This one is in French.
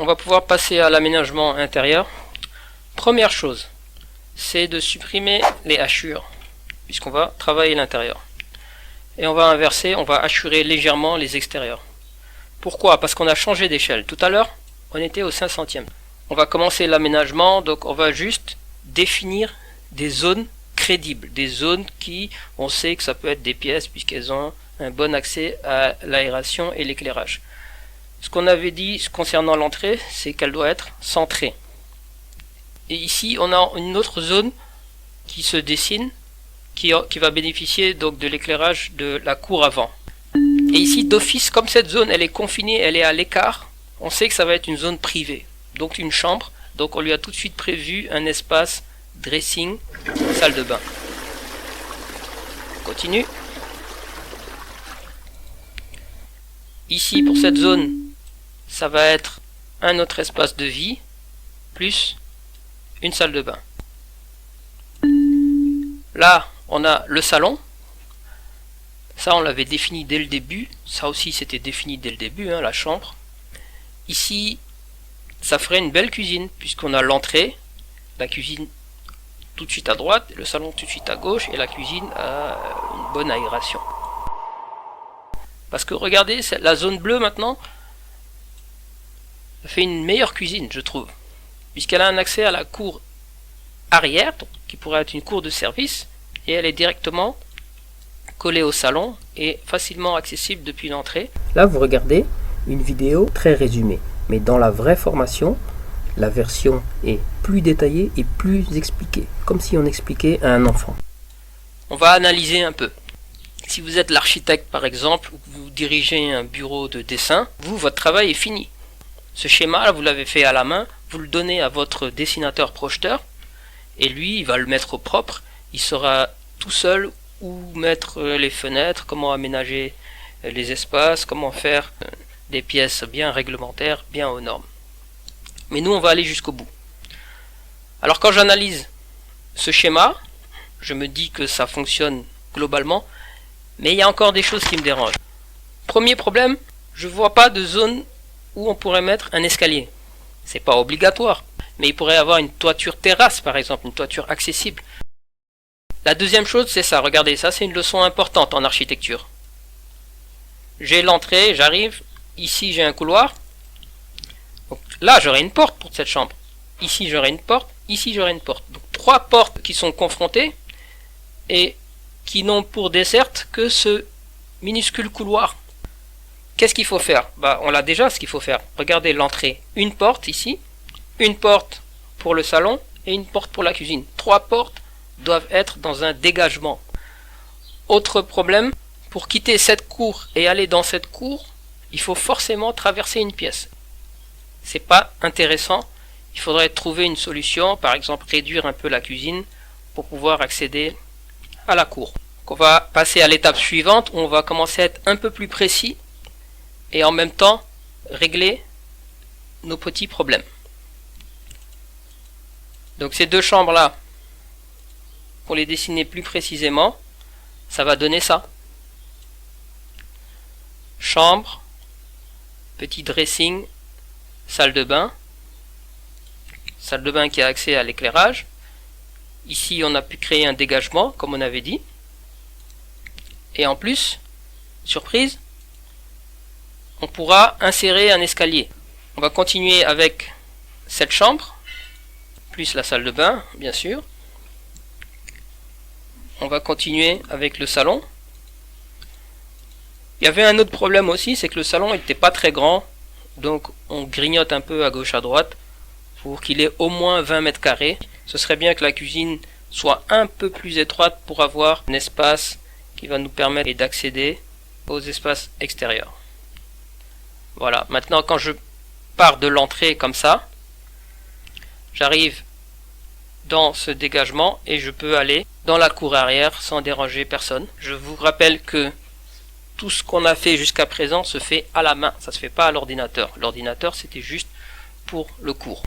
on va pouvoir passer à l'aménagement intérieur. Première chose, c'est de supprimer les hachures, puisqu'on va travailler l'intérieur. Et on va inverser, on va hachurer légèrement les extérieurs. Pourquoi? Parce qu'on a changé d'échelle. Tout à l'heure, on était au 500e. On va commencer l'aménagement, donc on va juste définir des zones crédibles, des zones qui, on sait que ça peut être des pièces puisqu'elles ont un bon accès à l'aération et l'éclairage. Ce qu'on avait dit concernant l'entrée, c'est qu'elle doit être centrée. Et ici, on a une autre zone qui se dessine, qui va bénéficier donc de l'éclairage de la cour avant. Et ici, d'office, comme cette zone elle est confinée, elle est à l'écart, on sait que ça va être une zone privée, donc une chambre. Donc on lui a tout de suite prévu un espace dressing, salle de bain. On continue. Ici, pour cette zone, ça va être un autre espace de vie, plus une salle de bain. Là, on a le salon. Ça, on l'avait défini dès le début. Ça aussi, c'était défini dès le début, hein, la chambre. Ici, ça ferait une belle cuisine, puisqu'on a l'entrée, la cuisine tout de suite à droite, le salon tout de suite à gauche, et la cuisine a une bonne aération. Parce que regardez, la zone bleue maintenant, ça fait une meilleure cuisine, je trouve, puisqu'elle a un accès à la cour arrière, qui pourrait être une cour de service, et elle est directement collée au salon et facilement accessible depuis l'entrée. Là, vous regardez une vidéo très résumée, mais dans la vraie formation, la version est plus détaillée et plus expliquée, comme si on expliquait à un enfant. On va analyser un peu. Si vous êtes l'architecte par exemple, ou que vous dirigez un bureau de dessin, votre travail est fini. Ce schéma, là, vous l'avez fait à la main, vous le donnez à votre dessinateur projeteur, et lui, il va le mettre au propre, il saura tout seul où mettre les fenêtres, comment aménager les espaces, comment faire des pièces bien réglementaires, bien aux normes. Mais nous, on va aller jusqu'au bout. Alors quand j'analyse ce schéma, je me dis que ça fonctionne globalement, mais il y a encore des choses qui me dérangent. Premier problème, je ne vois pas de zone où on pourrait mettre un escalier. C'est pas obligatoire, mais il pourrait y avoir une toiture terrasse par exemple, une toiture accessible. La deuxième chose, c'est ça, regardez, ça c'est une leçon importante en architecture. J'ai l'entrée, j'arrive, ici j'ai un couloir. Donc là j'aurai une porte pour cette chambre. Ici j'aurai une porte, ici j'aurai une porte. Donc 3 portes qui sont confrontées et qui n'ont pour desserte que ce minuscule couloir. Qu'est-ce qu'il faut faire? On l'a déjà ce qu'il faut faire. Regardez l'entrée, une porte ici, une porte pour le salon et une porte pour la cuisine. 3 portes doivent être dans un dégagement. Autre problème, pour quitter cette cour et aller dans cette cour, il faut forcément traverser une pièce. C'est pas intéressant. Il faudrait trouver une solution, par exemple réduire un peu la cuisine pour pouvoir accéder à la cour. Donc on va passer à l'étape suivante où on va commencer à être un peu plus précis et en même temps régler nos petits problèmes. Donc ces deux chambres là, pour les dessiner plus précisément, ça va donner ça. Chambre, petit dressing, salle de bain qui a accès à l'éclairage. Ici on a pu créer un dégagement comme on avait dit. Et en plus, surprise, on pourra insérer un escalier. On va continuer avec cette chambre, plus la salle de bain bien sûr. On va continuer avec le salon. Il y avait un autre problème aussi, c'est que le salon n'était pas très grand, donc on grignote un peu à gauche à droite pour qu'il ait au moins 20 mètres carrés. Ce serait bien que la cuisine soit un peu plus étroite pour avoir un espace qui va nous permettre d'accéder aux espaces extérieurs. Voilà, maintenant quand je pars de l'entrée comme ça, j'arrive dans ce dégagement et je peux aller dans la cour arrière sans déranger personne. Je vous rappelle que tout ce qu'on a fait jusqu'à présent se fait à la main, ça se fait pas à l'ordinateur. L'ordinateur c'était juste pour le cours.